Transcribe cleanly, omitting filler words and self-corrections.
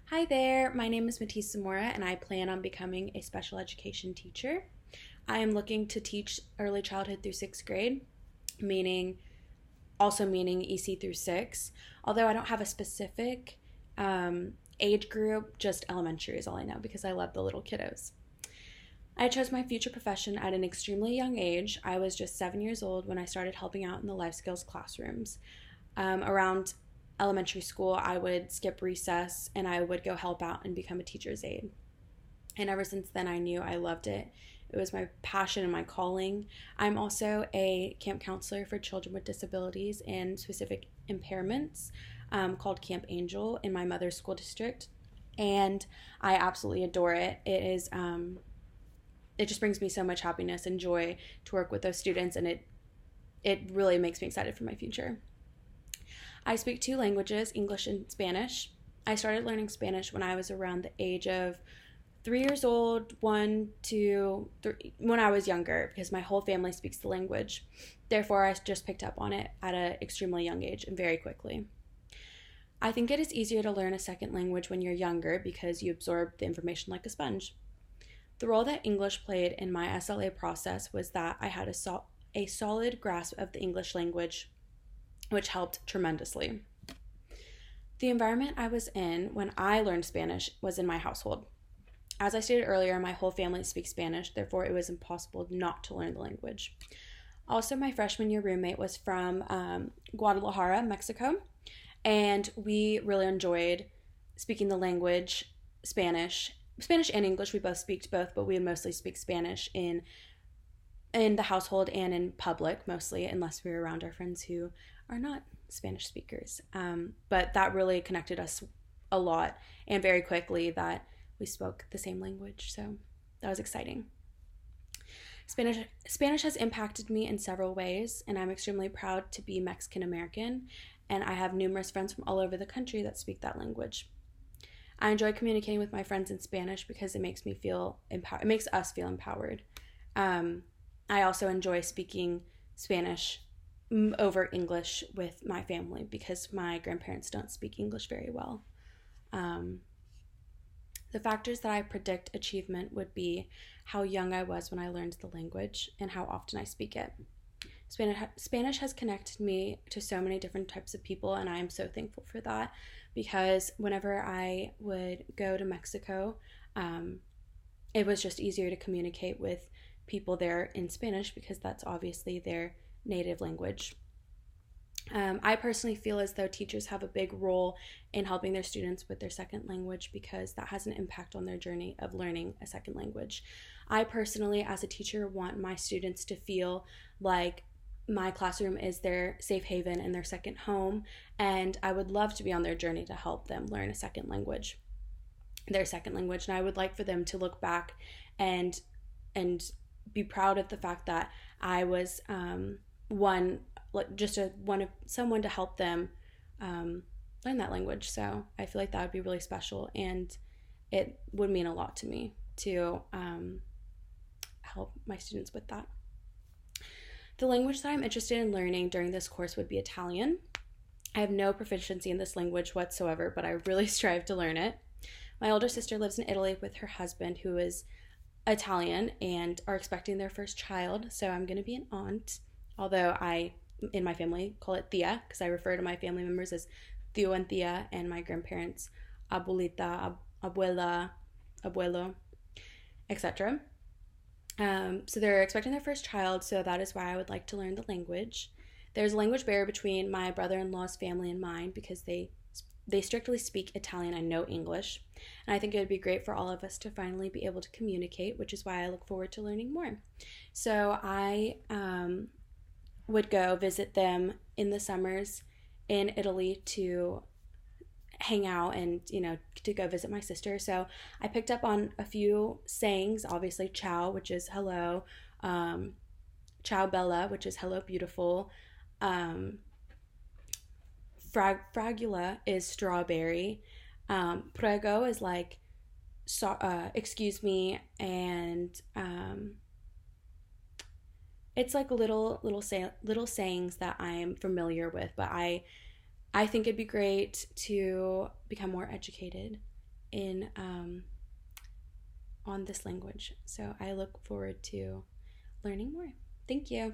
Hi there, my name is Matisse Zamora and I plan on becoming a special education teacher. I am looking to teach early childhood through sixth grade, meaning meaning EC through six. Although I don't have a specific age group, just elementary is all I know because I love the little kiddos. I chose my future profession at an extremely young age. I was just 7 years old when I started helping out in the life skills classrooms. Around elementary school, I would skip recess and I would go help out and become a teacher's aide. And ever since then, I knew I loved it. It was my passion and my calling. I'm also a camp counselor for children with disabilities and specific impairments called Camp Angel in my mother's school district. And I absolutely adore it. It just brings me so much happiness and joy to work with those students, and it really makes me excited for my future. I speak two languages, English and Spanish. I started learning Spanish when I was around the age of 3 years old, one, two, three, when I was younger, because my whole family speaks the language. Therefore, I just picked up on it at an extremely young age and very quickly. I think it is easier to learn a second language when you're younger because you absorb the information like a sponge. The role that English played in my SLA process was that I had a solid grasp of the English language, which helped tremendously. The environment I was in when I learned Spanish was in my household. As I stated earlier, my whole family speaks Spanish, therefore it was impossible not to learn the language. Also, my freshman year roommate was from Guadalajara, Mexico, and we really enjoyed speaking the language, Spanish and English. We both speak both, but we mostly speak Spanish in the household and in public, mostly, unless we were around our friends who are not Spanish speakers. But that really connected us a lot, and very quickly that we spoke the same language, so that was exciting. Spanish has impacted me in several ways, and I'm extremely proud to be Mexican American, and I have numerous friends from all over the country that speak that language. I enjoy communicating with my friends in Spanish because it makes us feel empowered. I also enjoy speaking Spanish over English with my family because my grandparents don't speak English very well. The factors that I predict achievement would be how young I was when I learned the language and how often I speak it. Spanish has connected me to so many different types of people, and I am so thankful for that because whenever I would go to Mexico, it was just easier to communicate with people there in Spanish because that's obviously their native language. I personally feel as though teachers have a big role in helping their students with their second language because that has an impact on their journey of learning a second language. I personally, as a teacher, want my students to feel like my classroom is their safe haven and their second home, and I would love to be on their journey to help them learn their second language, and I would like for them to look back and be proud of the fact that I was someone to help them learn that language. So I feel like that would be really special, and it would mean a lot to me to help my students with that. The language that I'm interested in learning during this course would be Italian. I have no proficiency in this language whatsoever, but I really strive to learn it. My older sister lives in Italy with her husband, who is Italian, and are expecting their first child, so I'm going to be an aunt, although I, in my family, call it tia, because I refer to my family members as tío and tía, and my grandparents, abuelita, abuela, abuelo, etc. So they're expecting their first child, so that is why I would like to learn the language. There's a language barrier between my brother-in-law's family and mine because they strictly speak Italian and no English, and I think it would be great for all of us to finally be able to communicate, which is why I look forward to learning more. So I would go visit them in the summers in Italy to hang out and, to go visit my sister. So I picked up on a few sayings, obviously ciao, which is hello, ciao bella, which is hello beautiful, fragula is strawberry, prego is like excuse me, and it's like little sayings that I'm familiar with, but I think it'd be great to become more educated in on this language. So I look forward to learning more. Thank you.